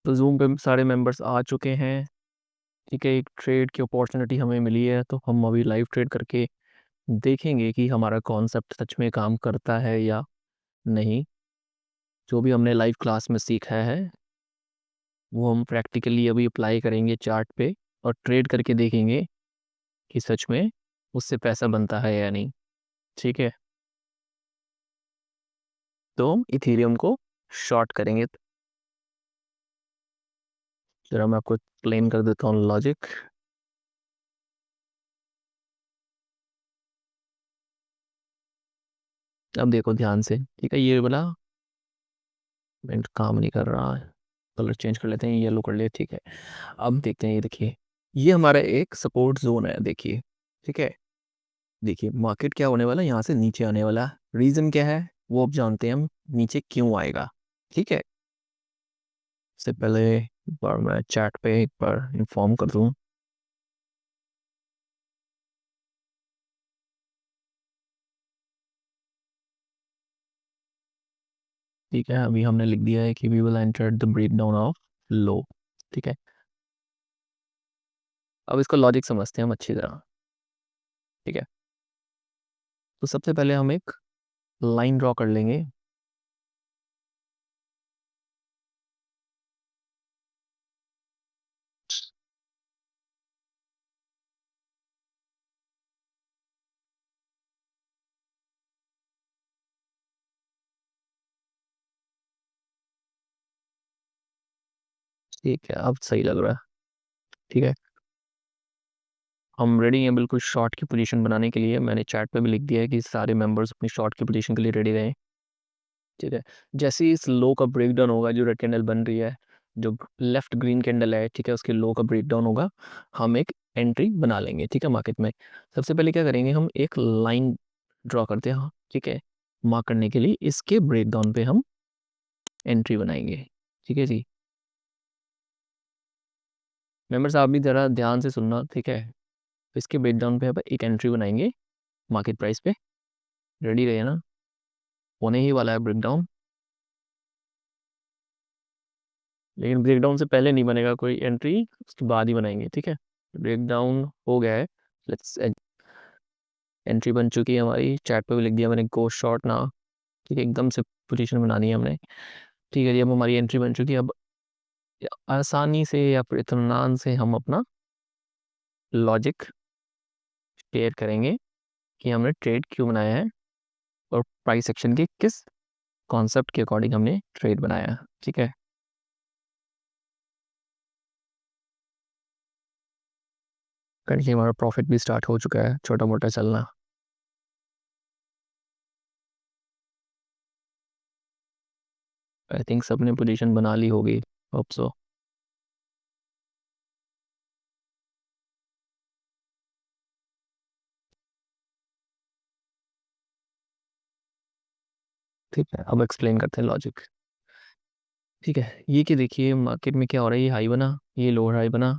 तो ज़ूम पे सारे मेंबर्स आ चुके हैं। ठीक है, एक ट्रेड की अपॉर्चुनिटी हमें मिली है, तो हम अभी लाइव ट्रेड करके देखेंगे कि हमारा कॉन्सेप्ट सच में काम करता है या नहीं। जो भी हमने लाइव क्लास में सीखा है वो हम प्रैक्टिकली अभी अप्लाई करेंगे चार्ट पे और ट्रेड करके देखेंगे कि सच में उससे पैसा बनता है या नहीं। ठीक है, तो हम इथेरियम को शॉर्ट करेंगे। जरा मैं आपको एक्सप्लेन कर देता हूँ लॉजिक। अब देखो ध्यान से, ठीक है, ये वाला पेंट काम नहीं कर रहा है, कलर चेंज कर लेते हैं, येलो कर लिए। ठीक है, अब देखते हैं, ये देखिए, ये हमारा एक सपोर्ट जोन है, देखिए। ठीक है, देखिए मार्केट क्या होने वाला है, यहाँ से नीचे आने वाला। रीजन क्या है वो अब जानते हैं हम, नीचे क्यों आएगा। ठीक है, इससे पहले एक बार मैं चैट पे एक बार इन्फॉर्म कर दूं। ठीक है, अभी हमने लिख दिया है कि we will enter the break down of low. ठीक है, अब इसका लॉजिक समझते हैं हम अच्छी तरह। ठीक है, तो सबसे पहले हम एक लाइन ड्रॉ कर लेंगे। ठीक है, अब सही लग रहा है। ठीक है, हम रेडी हैं बिल्कुल शॉर्ट की पोजीशन बनाने के लिए। मैंने चैट पे भी लिख दिया है कि सारे मेंबर्स अपनी शॉर्ट की पोजीशन के लिए रेडी रहें। ठीक है, जैसे ही इस लो का ब्रेक डाउन होगा, जो रेड कैंडल बन रही है, जो लेफ्ट ग्रीन कैंडल है, ठीक है, उसके लो का ब्रेक डाउन होगा, हम एक एंट्री बना लेंगे। ठीक है, मार्केट में सबसे पहले क्या करेंगे, हम एक लाइन ड्रॉ करते हैं। ठीक है, मार्क करने के लिए इसके ब्रेक डाउन पे हम एंट्री बनाएंगे। ठीक है जी, मेंबर्स आप भी ज़रा ध्यान से सुनना। ठीक है, इसके ब्रेक डाउन पे अब एक एंट्री बनाएंगे मार्केट प्राइस पे। रेडी रहे ना, होने ही वाला है ब्रेक डाउन, लेकिन ब्रेक डाउन से पहले नहीं बनेगा कोई एंट्री, उसके बाद ही बनाएंगे। ठीक है, ब्रेक डाउन हो गया है, लेट्स, एंट्री बन चुकी है हमारी। चैट पे भी लिख दिया मैंने, गो शॉर्ट ना। ठीक है, एकदम से पोजीशन बनानी है हमने। ठीक है जी, अब हमारी एंट्री बन चुकी है। अब आसानी से या फिर इत्मीनान से हम अपना लॉजिक शेयर करेंगे कि हमने ट्रेड क्यों बनाया है और प्राइस एक्शन के किस कॉन्सेप्ट के अकॉर्डिंग हमने ट्रेड बनाया है। ठीक है, करंटली हमारा प्रॉफिट भी स्टार्ट हो चुका है छोटा मोटा चलना। आई थिंक सबने पोजीशन बना ली होगी, होप सो। ठीक है, अब एक्सप्लेन करते हैं लॉजिक। ठीक है, ये कि देखिए मार्केट में क्या हो रहा है, ये हाई बना, ये लोअर हाई बना।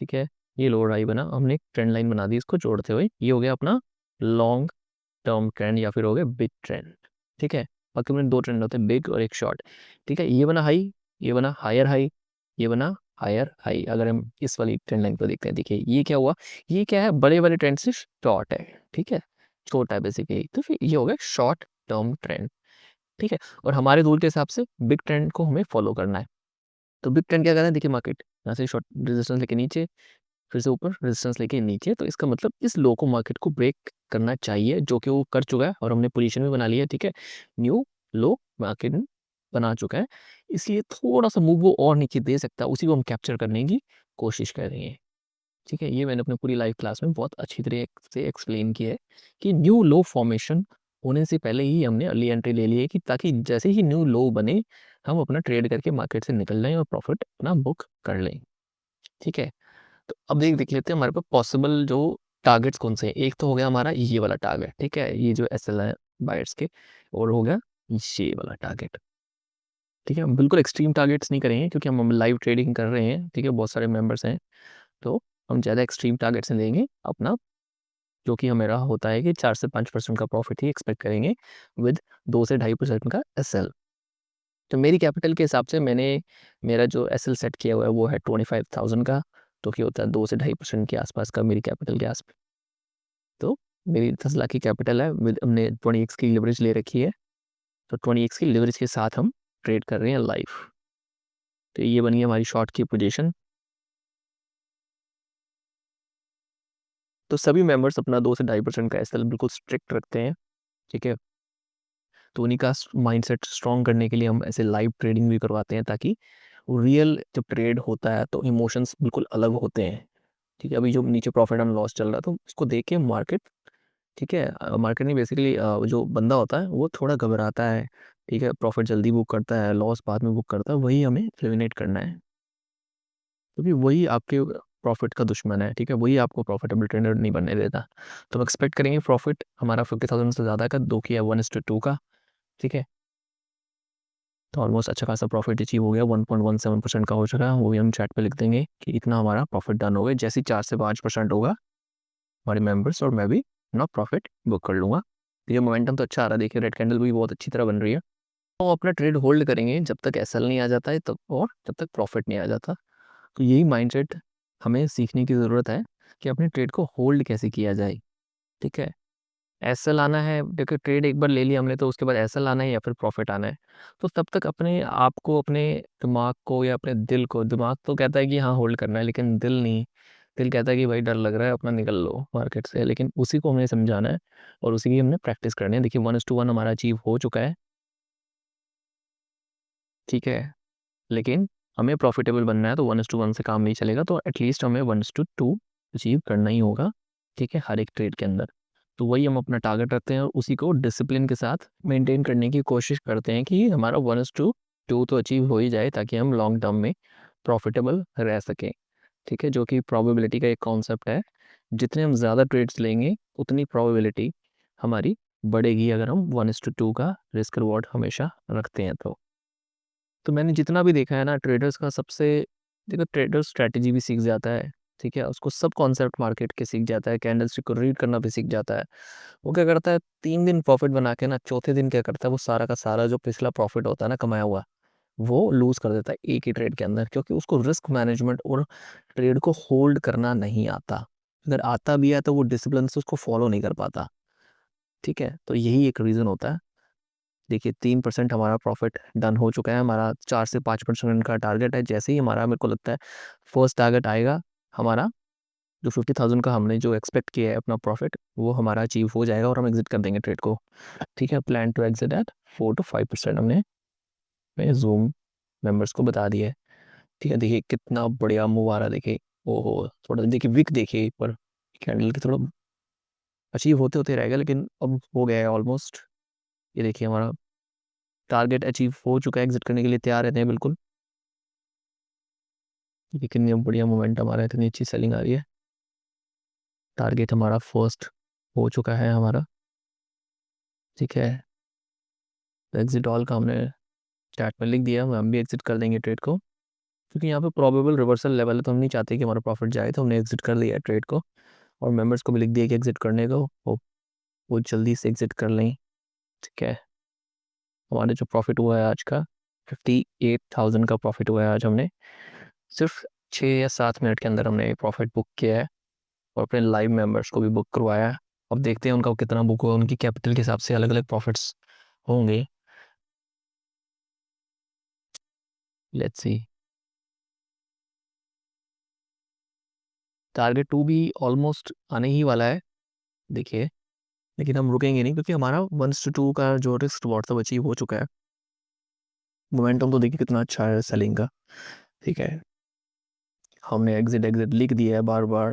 ठीक है, ये लोअर हाई बना, हमने एक ट्रेंड लाइन बना दी इसको जोड़ते हुए। ये हो गया अपना लॉन्ग टर्म ट्रेंड या फिर हो गया बिग ट्रेंड। ठीक है, बाकी में दो ट्रेंड होते हैं, बिग और एक शॉर्ट। ठीक है, ये बना हाई, ये बना हायर हाई, ये बना हायर हाई। अगर हम इस वाली ट्रेंड लाइन को देखते हैं, देखिए ये क्या हुआ, ये क्या है, बड़े वाले ट्रेंड से शॉर्ट है। ठीक है, छोटा है बेसिकली, तो फिर ये हो गया शॉर्ट टर्म ट्रेंड। ठीक है, और हमारे रूल के हिसाब से बिग ट्रेंड को हमें फॉलो करना है। तो बिग ट्रेंड क्या कर रहा है, देखिए मार्केट यहाँ से शॉर्ट रेजिस्टेंस लेके नीचे, फिर से ऊपर रेजिस्टेंस लेके नीचे, तो इसका मतलब इस लो को मार्केट को ब्रेक करना चाहिए, जो कि वो कर चुका है और हमने पोजीशन भी बना लिया है। ठीक है, न्यू लो मार्केट ने बना चुका है, इसलिए थोड़ा सा मूव वो और नीचे दे सकता है, उसी को हम कैप्चर करने की कोशिश करेंगे। ठीक है, ये मैंने अपनी पूरी लाइव क्लास में बहुत अच्छी तरह से एक्सप्लेन किया है कि न्यू लो फॉर्मेशन होने से पहले ही हमने अर्ली एंट्री ले ली है, कि ताकि जैसे ही न्यू लो बने हम अपना ट्रेड करके मार्केट से निकल जाएं और प्रॉफिट अपना बुक कर लें। ठीक है, तो अब देख लेते हैं हमारे पास पॉसिबल जो टारगेट्स कौन से हैं। एक तो हो गया हमारा ये वाला टारगेट, ठीक है, ये जो एस एल है बायर्स के, और हो गया ये वाला टारगेट। ठीक है, हम बिल्कुल एक्सट्रीम टारगेट्स नहीं करेंगे क्योंकि हम लाइव ट्रेडिंग कर रहे हैं। ठीक है, बहुत सारे मेंबर्स हैं, तो हम ज़्यादा एक्सट्रीम टारगेट्स नहीं लेंगे अपना, जो कि हमारा होता है कि 4 से 5% का प्रॉफिट ही एक्सपेक्ट करेंगे विद 2 से 2.5% का एस एल। तो मेरी कैपिटल के हिसाब से मैंने मेरा जो एसएल सेट किया हुआ है वो है 25,000 का, तो क्या होता है 2 से 2.5% के आसपास का मेरी कैपिटल के आसपास। तो मेरी 10 लाख की कैपिटल है, हमने 20x की लिवरेज ले रखी है, तो 20x की लिवरेज के साथ हम ट्रेड कर रहे हैं लाइव। तो ये बनी है हमारी शॉर्ट की पोजीशन। तो सभी मेंबर्स अपना 2 से 2.5% का एसएल बिल्कुल स्ट्रिक्ट रखते हैं, ठीक है। तो उन्हीं का माइंडसेट स्ट्रॉन्ग करने के लिए हम ऐसे लाइव ट्रेडिंग भी करवाते हैं, ताकि रियल जब ट्रेड होता है तो इमोशंस बिल्कुल अलग होते हैं, ठीक है। अभी जो नीचे प्रॉफिट एंड लॉस चल रहा है तो उसको देख के मार्केट, ठीक है, मार्केट में बेसिकली जो बंदा होता है वो थोड़ा घबराता है, ठीक है, प्रॉफिट जल्दी बुक करता है, लॉस बाद में बुक करता है, वही हमें एलिमिनेट करना है, क्योंकि वही आपके प्रॉफिट का दुश्मन है, ठीक है, वही आपको प्रॉफिटेबल ट्रेडर नहीं बनने देता। तो हम एक्सपेक्ट करेंगे प्रॉफिट हमारा 50,000 से ज़्यादा का, 2 की है 1:2 का, ठीक है। तो ऑलमोस्ट अच्छा खासा प्रॉफिट अचीव हो गया, 1.17% का हो चुका है, वो भी हम चैट पे लिख देंगे कि इतना हमारा प्रॉफिट डन हो गया। जैसे ही 4 से 5% होगा हमारे मेंबर्स और मैं भी अपना प्रॉफिट बुक कर लूँगा। तो ये मोमेंटम तो अच्छा आ रहा है, देखिए रेड कैंडल भी बहुत अच्छी तरह बन रही है। तो अपना ट्रेड होल्ड करेंगे जब तक एसएल नहीं आ जाता है तब, और जब तक प्रॉफिट नहीं आ जाता। तो यही माइंडसेट हमें सीखने की ज़रूरत है कि अपने ट्रेड को होल्ड कैसे किया जाए, ठीक है। एसएल आना है, देखो ट्रेड एक बार ले लिया हमने तो उसके बाद एसएल आना है या फिर प्रॉफिट आना है, तो तब तक अपने आप को, अपने दिमाग को या अपने दिल को, दिमाग तो कहता है कि हाँ होल्ड करना है, लेकिन दिल नहीं, दिल कहता है कि भाई डर लग रहा है अपना निकल लो मार्केट से, लेकिन उसी को हमें समझाना है और उसी की हमने प्रैक्टिस करनी है। देखिए 1:1 हमारा अचीव हो चुका है, ठीक है, लेकिन हमें प्रॉफिटेबल बनना है तो 1:1 से काम नहीं चलेगा, तो एटलीस्ट हमें 1:2 अचीव करना ही होगा, ठीक है, हर एक ट्रेड के अंदर। तो वही हम अपना टारगेट रखते हैं और उसी को डिसिप्लिन के साथ मेंटेन करने की कोशिश करते हैं कि हमारा 1:2 तो अचीव हो ही जाए, ताकि हम लॉन्ग टर्म में प्रॉफिटेबल रह सकें, ठीक है, जो कि प्रोबेबिलिटी का एक कॉन्सेप्ट है। जितने हम ज़्यादा ट्रेड्स लेंगे उतनी प्रोबेबिलिटी हमारी बढ़ेगी, अगर हम 1:2 का रिस्क रिवॉर्ड हमेशा रखते हैं तो मैंने जितना भी देखा है ना ट्रेडर्स का, सबसे, देखो ट्रेडर स्ट्रैटेजी भी सीख जाता है, ठीक है, उसको सब कॉन्सेप्ट मार्केट के सीख जाता है, कैंडल स्टिक को रीड करना भी सीख जाता है। वो क्या करता है, 3 दिन प्रॉफिट बना के ना चौथे दिन क्या करता है, वो सारा का सारा जो पिछला प्रॉफिट होता है ना कमाया हुआ, वो लूज कर देता है एक ही ट्रेड के अंदर, क्योंकि उसको रिस्क मैनेजमेंट और ट्रेड को होल्ड करना नहीं आता। अगर आता भी है तो वो डिसिप्लिन से उसको फॉलो नहीं कर पाता, ठीक है। तो यही एक रीज़न होता है। देखिए 3% हमारा प्रॉफिट डन हो चुका है, हमारा 4 से 5% का टारगेट है। जैसे ही हमारा, मेरे को लगता है फर्स्ट टारगेट आएगा हमारा, जो 50,000 का हमने जो एक्सपेक्ट किया है अपना प्रॉफिट, वो हमारा अचीव हो जाएगा और हम एग्जिट कर देंगे ट्रेड को, ठीक है। Plan to exit at 4 to 5% हमने जूम मेंबर्स को बता दिया है, ठीक है। देखिए कितना बढ़िया मूव आ रहा है, देखिए ओहो, थोड़ा देखिए विक देखिए पर कैंडल के थोड़ा अचीव होते होते रहेगा, लेकिन अब हो गया है ऑलमोस्ट। ये देखिए हमारा टारगेट अचीव हो चुका है, एग्जिट करने के लिए तैयार रहते हैं बिल्कुल। ये कितनी बढ़िया मोमेंटम आ रहा है, इतनी अच्छी सेलिंग आ रही है। टारगेट हमारा फर्स्ट हो चुका है हमारा, ठीक है। एग्जिट ऑल का हमने चैट में लिख दिया, हम भी एग्जिट कर देंगे ट्रेड को, क्योंकि यहाँ पे प्रोबेबल रिवर्सल लेवल है, तो हम नहीं चाहते कि हमारा प्रॉफिट जाए, तो हमने एग्जिट कर लिया ट्रेड को। और मेंबर्स को भी लिख दिया कि एग्जिट करने को वो जल्दी से एग्जिट कर लें, ठीक है। हमारे जो प्रॉफिट हुआ है आज का 58,000 का प्रॉफिट हुआ है आज, हमने सिर्फ 6 या 7 मिनट के अंदर हमने प्रॉफिट बुक किया है और अपने लाइव मेंबर्स को भी बुक करवाया है। अब देखते हैं उनका कितना बुक हुआ, उनकी कैपिटल के हिसाब से अलग अलग प्रॉफिट्स होंगे। लेट्स सी, टारगेट 2 भी ऑलमोस्ट आने ही वाला है, देखिए, लेकिन हम रुकेंगे नहीं, क्योंकि हमारा 1:2 का जो रिस्क रिवॉर्ड सब अचीव हो चुका है। मोमेंटम तो देखिए कितना अच्छा है सेलिंग का, ठीक है। हमने एग्जिट एग्जिट लिख दिया है बार बार,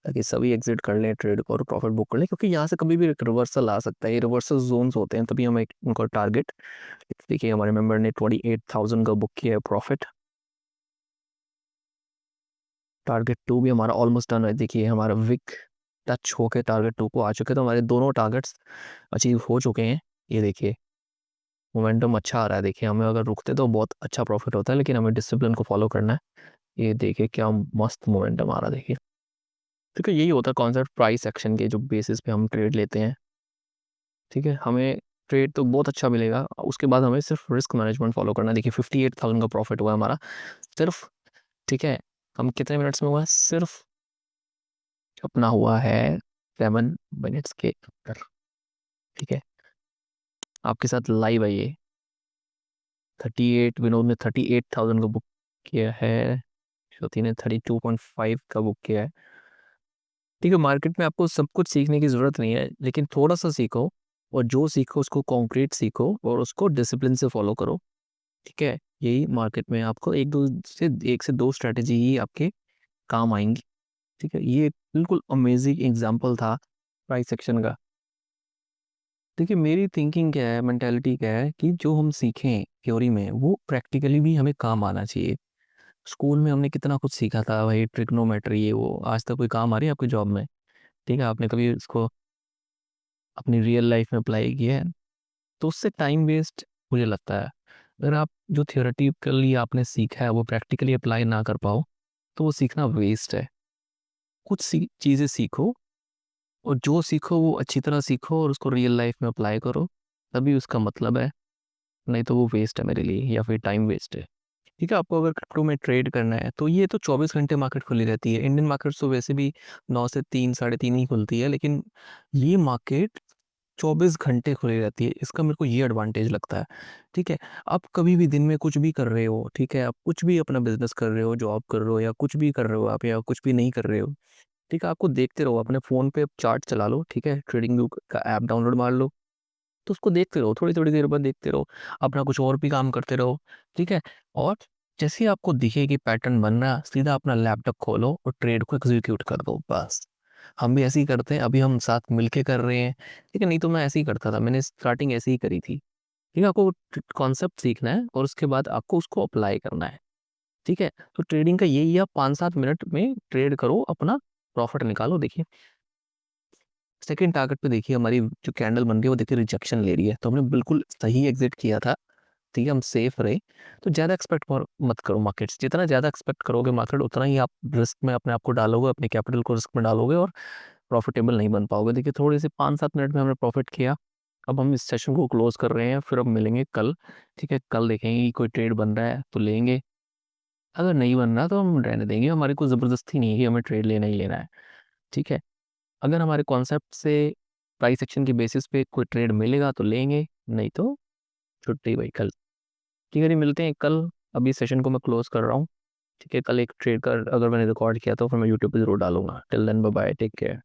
ताकि सभी एग्जिट कर लें ट्रेड को और प्रॉफिट बुक कर लें, क्योंकि यहाँ से कभी भी एक रिवर्सल आ सकता है, ये रिवर्सल जोन्स होते हैं, तभी हम एक उनको टारगेट, देखिए हमारे मेंबर ने 28,000 का बुक किया है प्रॉफिट। टारगेट 2 भी हमारा ऑलमोस्ट डन है, देखिए हमारा विक टच होकर टारगेट 2 को आ चुके हैं, तो हमारे दोनों टारगेट्स अचीव हो चुके हैं। ये देखिए मोमेंटम अच्छा आ रहा है, देखिए हमें अगर रुकते तो बहुत अच्छा प्रॉफिट होता है, लेकिन हमें डिसिप्लिन को फॉलो करना है। ये देखिए क्या मस्त मोमेंटम आ रहा है, देखिए, क्योंकि यही होता है कॉन्सेप्ट प्राइस एक्शन के जो बेसिस पे हम ट्रेड लेते हैं, ठीक है। हमें ट्रेड तो बहुत अच्छा मिलेगा। उसके बाद हमें सिर्फ रिस्क मैनेजमेंट फॉलो करना है। देखिए 58,000 का प्रॉफिट हुआ हमारा सिर्फ, ठीक है। हम कितने मिनट्स में हुआ है? सिर्फ अपना हुआ है 7 मिनट्स के अंदर, ठीक है। आपके साथ लाइव है ये। विनोद ने 38,000 का बुक किया है, श्रुति ने 32.5 का बुक किया है। ठीक है, मार्केट में आपको सब कुछ सीखने की ज़रूरत नहीं है, लेकिन थोड़ा सा सीखो, और जो सीखो उसको कॉन्क्रीट सीखो और उसको डिसिप्लिन से फॉलो करो, ठीक है। यही मार्केट में आपको एक से दो स्ट्रैटेजी ही आपके काम आएंगी, ठीक है। ये बिल्कुल अमेजिंग एग्जाम्पल था प्राइस सेक्शन का। देखिए मेरी थिंकिंग क्या है, मेंटेलिटी क्या है कि जो हम सीखें थ्योरी में वो प्रैक्टिकली भी हमें काम आना चाहिए। स्कूल में हमने कितना कुछ सीखा था भाई, ट्रिग्नोमेट्री, ये वो, आज तक कोई काम आ रही है आपकी जॉब में? ठीक है, आपने कभी उसको अपनी रियल लाइफ में अप्लाई किया है? तो उससे टाइम वेस्ट मुझे लगता है। अगर आप जो थियोरेटिकली आपने सीखा है वो प्रैक्टिकली अप्लाई ना कर पाओ तो वो सीखना वेस्ट है। कुछ चीज़ें सीखो, और जो सीखो वो अच्छी तरह सीखो और उसको रियल लाइफ में अप्लाई करो, तभी उसका मतलब है। नहीं तो वो वेस्ट है मेरे लिए, या फिर टाइम वेस्ट है। ठीक है, आपको अगर क्रिप्टो में ट्रेड करना है तो ये तो 24 घंटे मार्केट खुली रहती है। इंडियन मार्केट तो वैसे भी 9 से 3, 3:30 ही खुलती है, लेकिन ये मार्केट 24 घंटे खुली रहती है। इसका मेरे को ये एडवांटेज लगता है, ठीक है। आप कभी भी दिन में कुछ भी कर रहे हो, ठीक है, आप कुछ भी अपना बिजनेस कर रहे हो, जॉब कर रहे हो, या कुछ भी कर रहे हो आप, या कुछ भी नहीं कर रहे हो, ठीक है, आपको देखते रहो। अपने फ़ोन पे चार्ट चला लो, ठीक है, ट्रेडिंग व्यू का ऐप डाउनलोड मार लो, तो उसको देखते रहो, थोड़ी थोड़ी देर बाद देखते रहो, अपना कुछ और भी काम करते रहो, ठीक है। और जैसे ही आपको दिखे कि पैटर्न बन रहा, सीधा अपना लैपटॉप खोलो और ट्रेड को एग्जीक्यूट कर दो, बस। हम भी ऐसे ही करते हैं, अभी हम साथ मिलके कर रहे हैं, ठीक है। नहीं तो मैं ऐसे ही करता था, मैंने स्टार्टिंग ऐसे ही करी थी, ठीक है। आपको कॉन्सेप्ट सीखना है और उसके बाद आपको उसको अप्लाई करना है, ठीक है। तो ट्रेडिंग का यही है, आप 5-7 मिनट में ट्रेड करो, अपना प्रॉफिट निकालो। देखिए सेकंड टारगेट पे देखिए हमारी जो कैंडल बन रही है वो देखिए रिजेक्शन ले रही है, तो हमने बिल्कुल सही एग्जिट किया था, ठीक है, हम सेफ रहे। तो ज़्यादा एक्सपेक्ट मत करो मार्केट से। जितना ज़्यादा एक्सपेक्ट करोगे मार्केट, उतना ही आप रिस्क में अपने आप को डालोगे, अपने कैपिटल को रिस्क में डालोगे और प्रॉफिटेबल नहीं बन पाओगे। देखिए थोड़ी सी 5-7 मिनट में हमने प्रॉफिट किया। अब हम इस सेशन को क्लोज कर रहे हैं, फिर अब मिलेंगे कल, ठीक है। कल देखेंगे कि कोई ट्रेड बन रहा है तो लेंगे, अगर नहीं बन रहा तो हम रहने देंगे। हमारी कोई ज़बरदस्ती नहीं है कि हमें ट्रेड लेना ही लेना है, ठीक है। अगर हमारे कॉन्सेप्ट से प्राइस एक्शन की बेसिस पे कोई ट्रेड मिलेगा तो लेंगे, नहीं तो छुट्टी भाई कल। ठीक है जी, मिलते हैं कल। अभी सेशन को मैं क्लोज कर रहा हूँ, ठीक है। कल एक ट्रेड का अगर मैंने रिकॉर्ड किया तो फिर मैं यूट्यूब पे जरूर डालूंगा। Till then bye bye, take care.